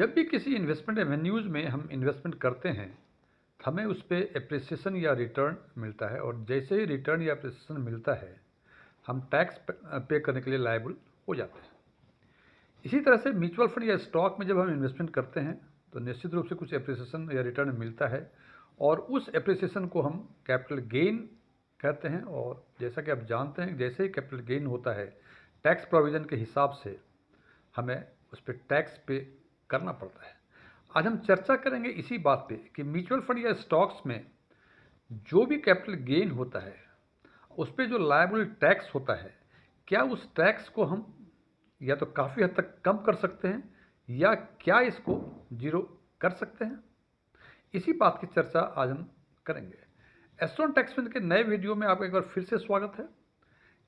जब भी किसी इन्वेस्टमेंट एवेन्यूज़ में हम इन्वेस्टमेंट करते हैं, हमें उस पे एप्रिसिएशन या रिटर्न मिलता है और जैसे ही रिटर्न या एप्रिसिएशन मिलता है, हम टैक्स पे करने के लिए लायबल हो जाते हैं। इसी तरह से म्यूचुअल फंड या स्टॉक में जब हम इन्वेस्टमेंट करते हैं, तो निश्चित रूप से कुछ एप्रिसिएशन या रिटर्न मिलता है और उस एप्रिसिएशन को हम कैपिटल गेन कहते हैं। और जैसा कि आप जानते हैं, जैसे ही कैपिटल गेन होता है, टैक्स प्रोविज़न के हिसाब से हमें उस पर टैक्स पे करना पड़ता है। आज हम चर्चा करेंगे इसी बात पे कि म्यूचुअल फंड या स्टॉक्स में जो भी कैपिटल गेन होता है, उस पर जो लायबल टैक्स होता है, क्या उस टैक्स को हम या तो काफ़ी हद तक कम कर सकते हैं या क्या इसको जीरो कर सकते हैं। इसी बात की चर्चा आज हम करेंगे। एस्ट्रॉन टैक्समैन के नए वीडियो में आपका एक बार फिर से स्वागत है।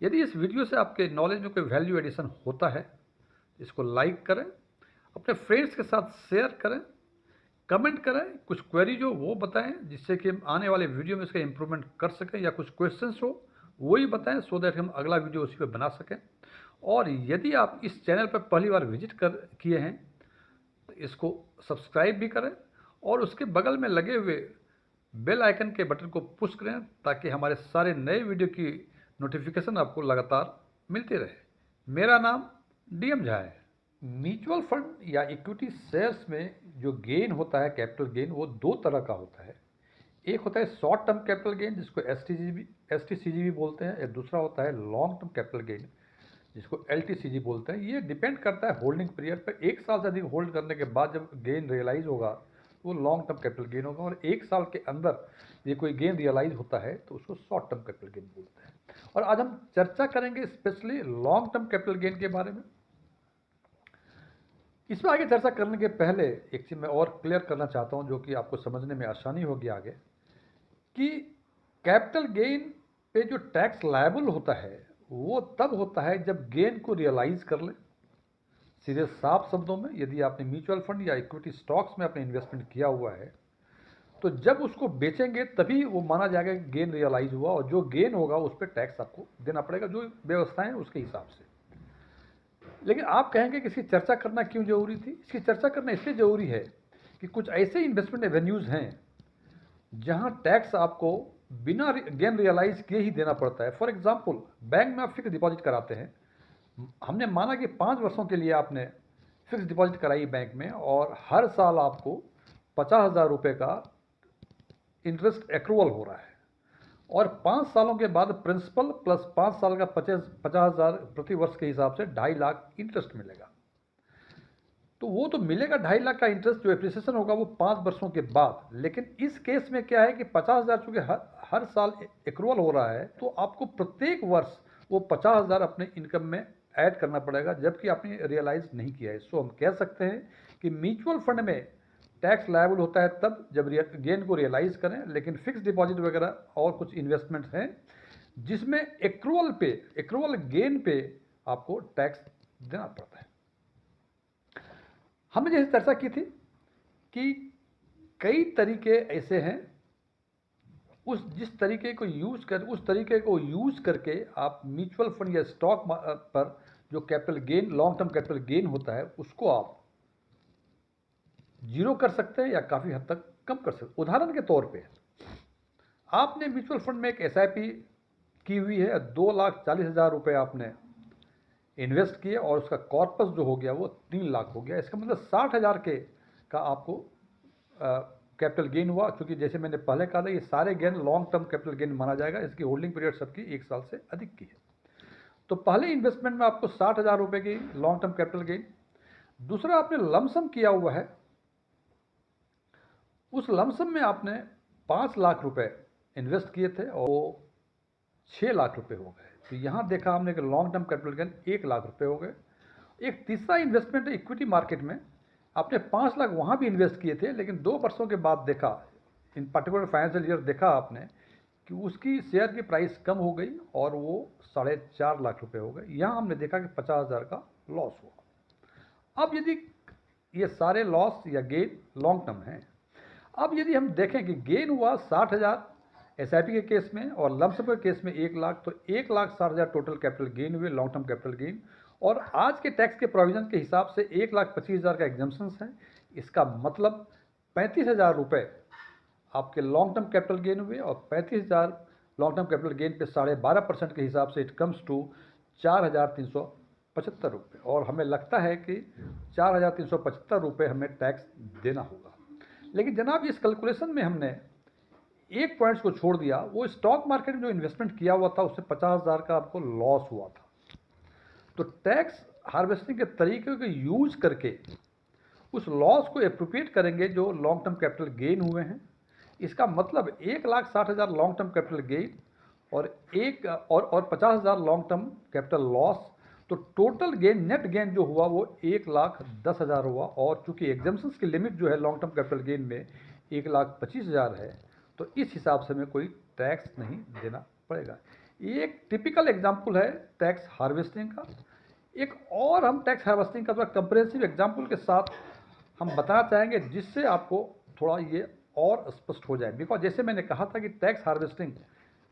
यदि इस वीडियो से आपके नॉलेज में कोई वैल्यू एडिशन होता है, इसको लाइक करें, अपने फ्रेंड्स के साथ शेयर करें, कमेंट करें, कुछ क्वेरी जो वो बताएं जिससे कि हम आने वाले वीडियो में इसका इम्प्रूवमेंट कर सकें, या कुछ क्वेश्चंस हो वो ही बताएं सो दैट हम अगला वीडियो उसी पर बना सकें। और यदि आप इस चैनल पर पहली बार विजिट किए हैं तो इसको सब्सक्राइब भी करें और उसके बगल में लगे हुए बेल आइकन के बटन को पुश करें ताकि हमारे सारे नए वीडियो की नोटिफिकेशन आपको लगातार मिलती रहे। मेरा नाम डीएम झा है। म्यूचुअल फंड या इक्विटी शेयर्स में जो गेन होता है, कैपिटल गेन, वो दो तरह का होता है। एक होता है शॉर्ट टर्म कैपिटल गेन, जिसको एसटीसीजी भी बोलते हैं, या दूसरा होता है लॉन्ग टर्म कैपिटल गेन, जिसको एलटीसीजी बोलते हैं। ये डिपेंड करता है होल्डिंग पीरियड पर। एक साल से अधिक होल्ड करने के बाद जब गेन रियलाइज होगा तो वो लॉन्ग टर्म कैपिटल गेन होगा, और एक साल के अंदर ये कोई गेन रियलाइज होता है तो उसको शॉर्ट टर्म कैपिटल गेन बोलते हैं। और आज हम चर्चा करेंगे specially long term capital gain के बारे में। इसमें आगे चर्चा करने के पहले एक चीज़ मैं और क्लियर करना चाहता हूं, जो कि आपको समझने में आसानी होगी आगे, कि कैपिटल गेन पे जो टैक्स लायबल होता है वो तब होता है जब गेन को रियलाइज कर ले। सीधे साफ शब्दों में, यदि आपने म्यूचुअल फंड या इक्विटी स्टॉक्स में अपने इन्वेस्टमेंट किया हुआ है तो जब उसको बेचेंगे तभी वो माना जाएगा कि गेन रियलाइज हुआ, और जो गेन होगा उस पर टैक्स आपको देना पड़ेगा, जो व्यवस्थाएं हैं उसके हिसाब से। लेकिन आप कहेंगे कि इसकी चर्चा करना क्यों जरूरी थी? इसकी चर्चा करना इसलिए जरूरी है कि कुछ ऐसे इन्वेस्टमेंट एवेन्यूज़ हैं जहां टैक्स आपको बिना गेन रियलाइज किए ही देना पड़ता है। फॉर एग्जांपल, बैंक में आप फिक्स डिपॉजिट कराते हैं। हमने माना कि 5 वर्षों के लिए आपने फिक्स डिपॉजिट कराई बैंक में, और हर साल आपको 50,000 रुपये का इंटरेस्ट एक्रूवल हो रहा है, और 5 सालों के बाद प्रिंसिपल प्लस 5 साल का 50,000 प्रति वर्ष के हिसाब से 2.5 लाख इंटरेस्ट मिलेगा। तो वो तो मिलेगा 2.5 लाख का इंटरेस्ट, जो एप्रिसिएशन होगा वो 5 वर्षों के बाद। लेकिन इस केस में क्या है कि 50,000 चूंकि हर साल एक्रूवल हो रहा है, तो आपको प्रत्येक वर्ष वो 50,000 अपने इनकम में ऐड करना पड़ेगा, जबकि आपने रियलाइज नहीं किया है। सो हम कह सकते हैं कि म्यूचुअल फंड में टैक्स लायबल होता है तब जब गेन को रियलाइज करें, लेकिन फिक्स डिपॉजिट वगैरह और कुछ इन्वेस्टमेंट्स हैं जिसमें एक्रूवल गेन पे आपको टैक्स देना पड़ता है। हमने जैसे चर्चा की थी कि कई तरीके ऐसे हैं, उस तरीके को यूज करके आप म्यूचुअल फंड या स्टॉक पर जो capital gain, long term capital gain होता है, उसको आप जीरो कर सकते हैं या काफ़ी हद तक कम कर सकते हैं। उदाहरण के तौर पे आपने म्यूचुअल फंड में एक एसआईपी की हुई है, 2,40,000 रुपये आपने इन्वेस्ट किए और उसका कॉर्पस जो हो गया वो 3 लाख हो गया। इसका मतलब 60,000 का आपको कैपिटल गेन हुआ। क्योंकि जैसे मैंने पहले कहा था, ये सारे gain long term capital gain माना जाएगा, इसकी होल्डिंग पीरियड सबकी 1 साल से अधिक की है। तो पहले इन्वेस्टमेंट में आपको 60,000 रुपये की लॉन्ग टर्म कैपिटल गेन। दूसरा, आपने लमसम किया हुआ है, उस लमसम में आपने 5 लाख रुपए इन्वेस्ट किए थे और वो 6 लाख रुपए हो गए। तो यहाँ देखा हमने कि long term capital gain 1 lakh रुपए हो गए। एक तीसरा इन्वेस्टमेंट है इक्विटी मार्केट में। आपने 5 लाख वहाँ भी इन्वेस्ट किए थे, लेकिन 2 वर्षों के बाद देखा, इन पर्टिकुलर फाइनेंशियल ईयर देखा आपने कि उसकी शेयर की प्राइस कम हो गई और वो 4.5 लाख रुपए हो गए। यहाँ हमने देखा कि 50,000 का लॉस हुआ। अब यदि ये सारे लॉस या गेन लॉन्ग टर्म हैं, अब यदि हम देखें कि गेन हुआ 60,000 एसआईपी के केस में और लमसम के केस में 1 लाख, तो 1,60,000 टोटल कैपिटल गेन हुए, लॉन्ग टर्म कैपिटल गेन। और आज के टैक्स के प्रोविजन के हिसाब से 1,25,000 का एग्जाम्पशंस है। इसका मतलब 35,000 रुपये आपके लॉन्ग टर्म कैपिटल गेन हुए और 35,000 लॉन्ग टर्म कैपिटल गेन पे 12.5% के हिसाब से इट कम्स टू 4,375 रुपये। और हमें लगता है कि 4,375 रुपये हमें टैक्स देना होगा। लेकिन जनाब इस कैलकुलेशन में हमने एक पॉइंट्स को छोड़ दिया, वो स्टॉक मार्केट में जो इन्वेस्टमेंट किया हुआ था उससे 50,000 का आपको लॉस हुआ था। तो टैक्स हार्वेस्टिंग के तरीके को यूज करके उस लॉस को एप्रोप्रिएट करेंगे जो लॉन्ग टर्म कैपिटल गेन हुए हैं। इसका मतलब 1,60,000 लॉन्ग टर्म कैपिटल गेन और 50,000 लॉन्ग टर्म कैपिटल लॉस, तो टोटल गेन नेट गेन जो हुआ वो 1,10,000 हुआ। और चूंकि एग्जाम्पशंस की लिमिट जो है लॉन्ग टर्म कैपिटल गेन में 1,25,000 है, तो इस हिसाब से हमें कोई टैक्स नहीं देना पड़ेगा। ये एक टिपिकल एग्जाम्पल है टैक्स हार्वेस्टिंग का। एक और हम टैक्स हार्वेस्टिंग का कंप्रेहेंसिव एग्जाम्पल के साथ हम बताना चाहेंगे जिससे आपको थोड़ा ये और स्पष्ट हो जाए। बिकॉज जैसे मैंने कहा था कि टैक्स हार्वेस्टिंग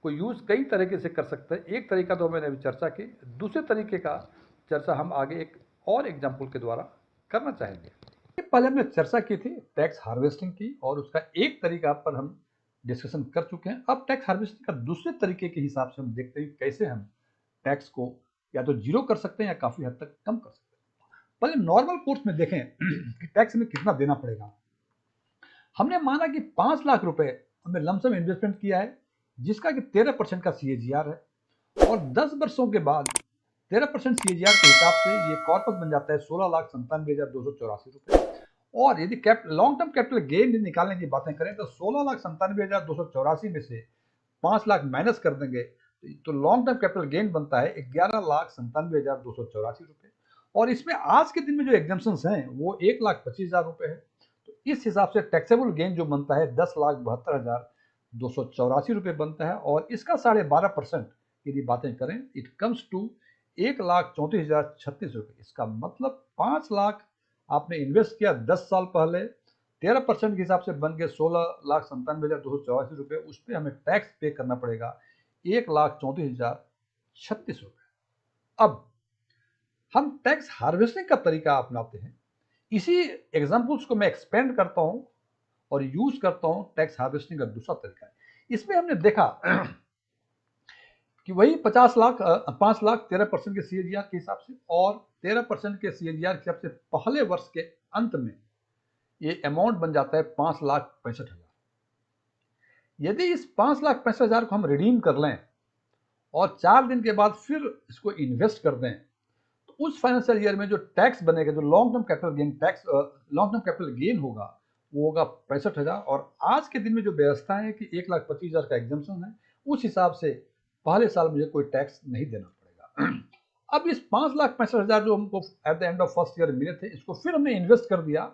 को यूज़ कई तरीके से कर सकते हैं। एक तरीका तो मैंने अभी चर्चा की, दूसरे तरीके का चर्चा हम आगे एक और एग्जाम्पल के द्वारा करना चाहेंगे। पहले हमने चर्चा की थी टैक्स हार्वेस्टिंग की और उसका एक तरीका पर हम डिस्कशन कर चुके हैं। अब टैक्स हार्वेस्टिंग का दूसरे तरीके के हिसाब से हम देखते हैं कैसे हम टैक्स को या तो जीरो कर सकते हैं या काफ़ी हद तक कम कर सकते हैं। पहले नॉर्मल कोर्स में देखें कि टैक्स में कितना देना पड़ेगा। हमने माना कि 5 लाख रुपए हमने लमसम इन्वेस्टमेंट किया है जिसका कि 13% का CAGR है और 10 वर्षों के बाद 13% CAGR के हिसाब से ये कॉर्पस बन जाता है 16,97,284 रुपए। और यदि लॉन्ग टर्म कैपिटल गेन निकालने की बातें करें तो 16,97,284 में से 5 लाख माइनस कर देंगे तो लॉन्ग टर्म कैपिटल गेन बनता है 11,97,284 रुपए। और इसमें आज के दिन में जो एग्जाम्पशंस हैं वो 1,25,000 रुपए है। तो इस हिसाब से टैक्सेबल गेन जो बनता है 10,72,284 रुपए बनता है। और इसका 12.5% यदि बातें करें इट कम्स टू 1,34,036 रुपए। इसका मतलब 5 लाख आपने इन्वेस्ट किया 10 साल पहले, 13% के हिसाब से बन के 16,97,284 रुपए, उस पर हमें टैक्स पे करना पड़ेगा 1,34,036 रुपए। अब हम टैक्स हार्वेस्टिंग का तरीका अपनाते हैं। इसी एग्जाम्पल्स को मैं एक्सपेंड करता हूं और यूज करता हूं टैक्स हार्वेस्टिंग का दूसरा तरीका है। इसमें हमने देखा कि वही 5 लाख 13% के CAGR के हिसाब से और 13% के CAGR के हिसाब से पहले वर्ष के अंत में ये अमाउंट बन जाता है 5,65,000। यदि इस 5,65,000 को हम रिडीम कर लें और 4 दिन के बाद फिर इसको इन्वेस्ट कर दें तो उस फाइनेंशियल ईयर में जो टैक्स बनेगा, जो long term capital gain tax long term capital gain होगा वो होगा 65,000। और आज के दिन में जो व्यवस्था है कि 1,25,000 का एग्जाम्पशन है, उस हिसाब से पहले साल मुझे कोई टैक्स नहीं देना पड़ेगा। अब इस 5,65,000 जो हमको at the end of first year मिले थे, इसको फिर हमने इन्वेस्ट कर दिया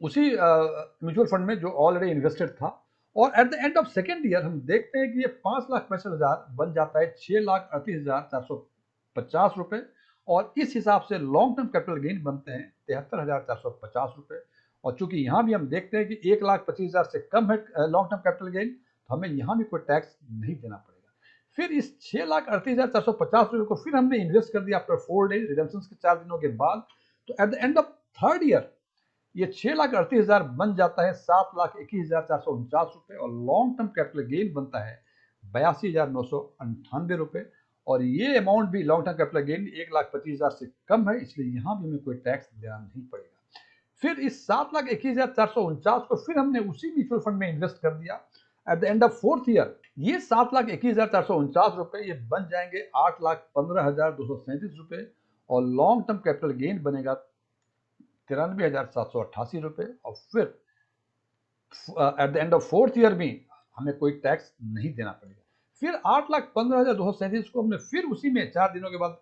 उसी म्यूचुअल फंड में जो ऑलरेडी इन्वेस्टेड था। और at the end of second year हम देखते हैं कि ये 5,65,000 बन जाता है 6,38,450 रुपए। और इस हिसाब से लॉन्ग टर्म कैपिटल गेन बनते हैं 73,450 रुपए। और चूंकि यहाँ भी हम देखते हैं कि 1,25,000 से कम है लॉन्ग टर्म कैपिटल गेन, तो हमें यहाँ भी कोई टैक्स नहीं देना पड़ेगा। फिर इस 6,38,450 रुपए को फिर हमने इन्वेस्ट कर दिया आफ्टर 4 डेज रिडेम्पशन के 4 दिनों के बाद। तो at the end of third year ये 6,38,000 बन जाता है 7,21,449 रुपए और लॉन्ग टर्म कैपिटल गेन बनता है 82,998 रुपए। और ये अमाउंट भी लॉन्ग टर्म कैपिटल गेन 1,25,000 से कम है, इसलिए यहाँ भी हमें कोई टैक्स देना नहीं पड़ेगा। फिर इस 7,21,449 को फिर हमने उसी म्यूचुअल फंड में इन्वेस्ट कर दिया। At the end of fourth year ये 7,21,449 रुपए ये बन जाएंगे 8,15,237 रुपए और लॉन्ग टर्म कैपिटल गेन बनेगा 93,788 रुपए। और फिर at the end of fourth year में हमें कोई टैक्स नहीं देना पड़ेगा। फिर 8,15,237 को हमने फिर उसी में 4 दिनों के बाद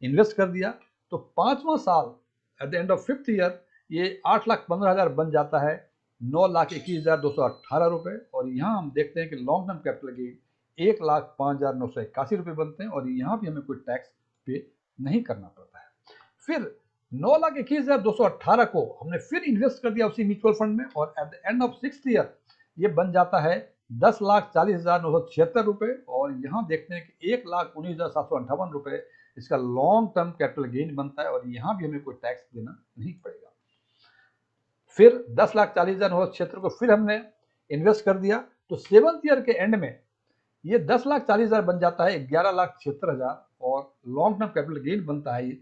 इन्वेस्ट कर दिया। तो 5वां साल at the end of fifth year ये 8,15,000 बन जाता है 9,21,218 रुपए। और यहाँ हम देखते हैं कि लॉन्ग टर्म कैपिटल गेन 1,05,981 रुपए बनते हैं और यहाँ भी हमें कोई टैक्स पे नहीं करना पड़ता है। फिर 9,21,218 को हमने फिर इन्वेस्ट कर दिया उसी म्यूचुअल फंड में और at the end of sixth year ये बन जाता है 10,40,976 रुपए। और यहाँ देखते हैं कि 1,19,758 रुपए इसका लॉन्ग टर्म कैपिटल गेन बनता है और यहाँ भी हमें कोई टैक्स देना नहीं पड़ेगा। फिर 10,40,000 हो क्षेत्र को फिर हमने इन्वेस्ट कर दिया, तो 7th ईयर के एंड में ये 10,40,000 बन जाता है 11,76,000 और लॉन्ग टर्म कैपिटल गेन बनता है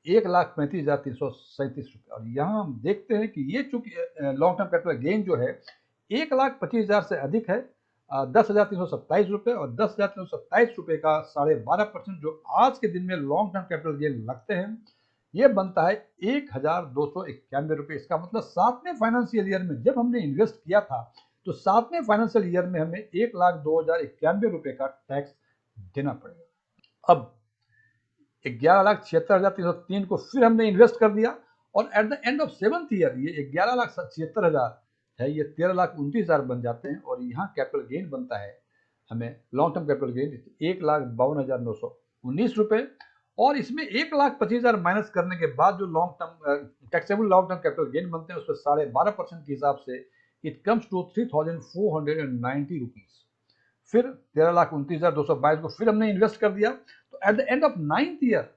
1,35,337 रुपये। और यहाँ हम देखते हैं कि ये चूंकि लॉन्ग टर्म कैपिटल गेन जो है 1,25,000 से अधिक है 10,327 रुपये और 10,327 रुपये का 12.5% जो आज के दिन में लॉन्ग टर्म कैपिटल गेन लगते हैं ये बनता है 1,291 रुपये। इसका मतलब 7वें फाइनेंशियल ईयर में जब हमने इन्वेस्ट किया था तो 7वें फाइनेंशियल ईयर में हमें 1,02,091 रुपये का टैक्स देना पड़ेगा। अब 11,76,303 को फिर हमने इन्वेस्ट कर दिया और at the end of 7th year ये 11,76,000 है ये 13,29,000 बन जाते हैं और यहाँ कैपिटल गेन बनता है हमें लॉन्ग टर्म कैपिटल गेन 1,52,919 रुपये। और इसमें 1,25,000 माइनस करने के बाद जो long term taxable long term capital gain बनते हैं उस पर 12.5% के हिसाब से इट कम्स टू 3,490 रुपीज। फिर 13,29,222 को फिर हमने इन्वेस्ट कर दिया तो at the end of 9th year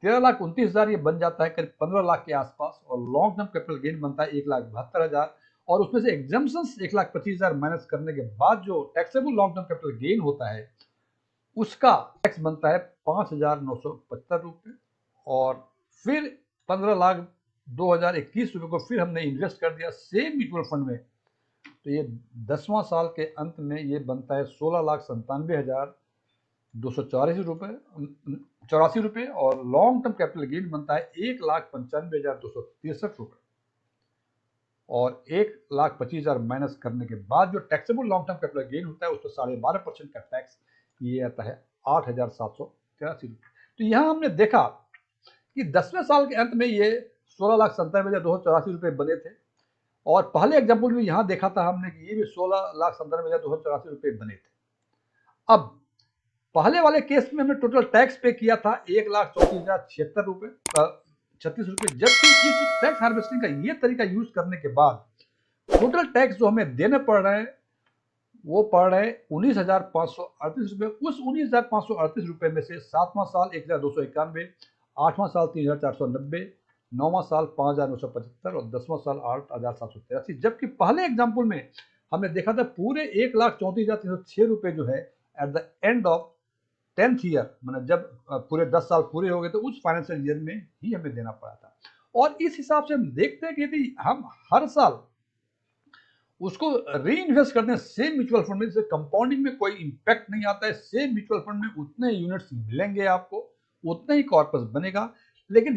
13,29,000 ये बन जाता है करीब 15 लाख के आसपास और लॉन्ग टर्म कैपिटल गेन बनता है 1,72,000 और उसमें से एग्जाम्पशंस 1,25,000 माइनस करने के बाद जो taxable long term capital gain होता है उसका टैक्स बनता है 5,975 रुपये। और फिर 15,02,021 रुपये को फिर हमने इन्वेस्ट कर दिया सेम म्यूचुअल फंड में तो ये 10वां साल के अंत में ये बनता है 16,97,284 रुपये और लॉन्ग टर्म कैपिटल गेन बनता है 1,95,263 रुपये। और 1,25,000 माइनस करने के बाद जो taxable long term capital gain होता है उस पर 12.5% का टैक्स ये आता है 8,783 रुपये। तो यहाँ हमने देखा कि 10वें साल के अंत में ये 16,97,284 रुपये बने थे और पहले एग्जाम्पल में यहाँ देखा था हमने कि ये भी 16,97,284 रुपये बने थे। अब पहले वाले केस में हमने टोटल टैक्स पे किया था 1,34,076 रुपये 36 रुपये, जबकि इस टैक्स हार्वेस्टिंग का ये तरीका यूज करने के बाद टोटल टैक्स जो हमें देने पड़ रहे हैं वो पड़ रहे हैं 19,538 रुपये। उस 19,538 रुपये में से 7वां साल 1,291, 8वां साल 3,490, 9वां साल 5,975 और 10वां साल 8,783। जबकि पहले एग्जाम्पल में हमने देखा था पूरे 1,34,306 रुपये जो है at the end of 10th year मतलब जब पूरे 10 साल पूरे हो गए तो उस फाइनेंशियल ईयर में ही हमें देना पड़ा था। और इस हिसाब से हम देखते हैं कि यदि हम हर साल उसको री इन्वेस्ट करते हैं सेम म्यूचुअल फंड में, जैसे कंपाउंडिंग में कोई इंपैक्ट नहीं आता है, सेम म्यूचुअल फंड में उतने यूनिट्स मिलेंगे आपको, उतना ही कॉर्पस बनेगा। लेकिन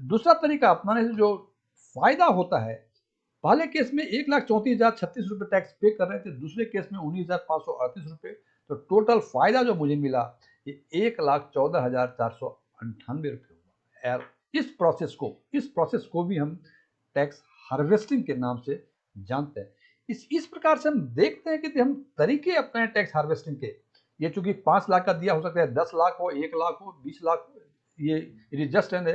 दूसरा तरीका अपनाने से जो फायदा होता है, पहले केस में 1,34,036 रुपये टैक्स पे कर रहे थे, दूसरे केस में 19,538 रुपये, तो टोटल फायदा जो मुझे मिला ये 1,14,498 रुपये हुआ। यार इस प्रोसेस को भी हम टैक्स हार्वेस्टिंग के नाम से जानते हैं। इस प्रकार से हम देखते हैं कि हम तरीके अपने टैक्स हार्वेस्टिंग के, ये चूंकि 5 लाख का दिया हो सकता है, 10 लाख हो, 1 लाख हो, 20 लाख हो, ये it is just an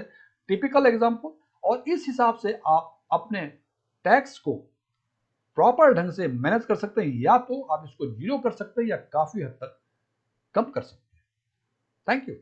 typical example. और इस हिसाब से आप अपने टैक्स को प्रॉपर ढंग से मैनेज कर सकते हैं, या तो आप इसको जीरो कर सकते हैं या काफी हद तक कम कर सकते हैं। Thank you.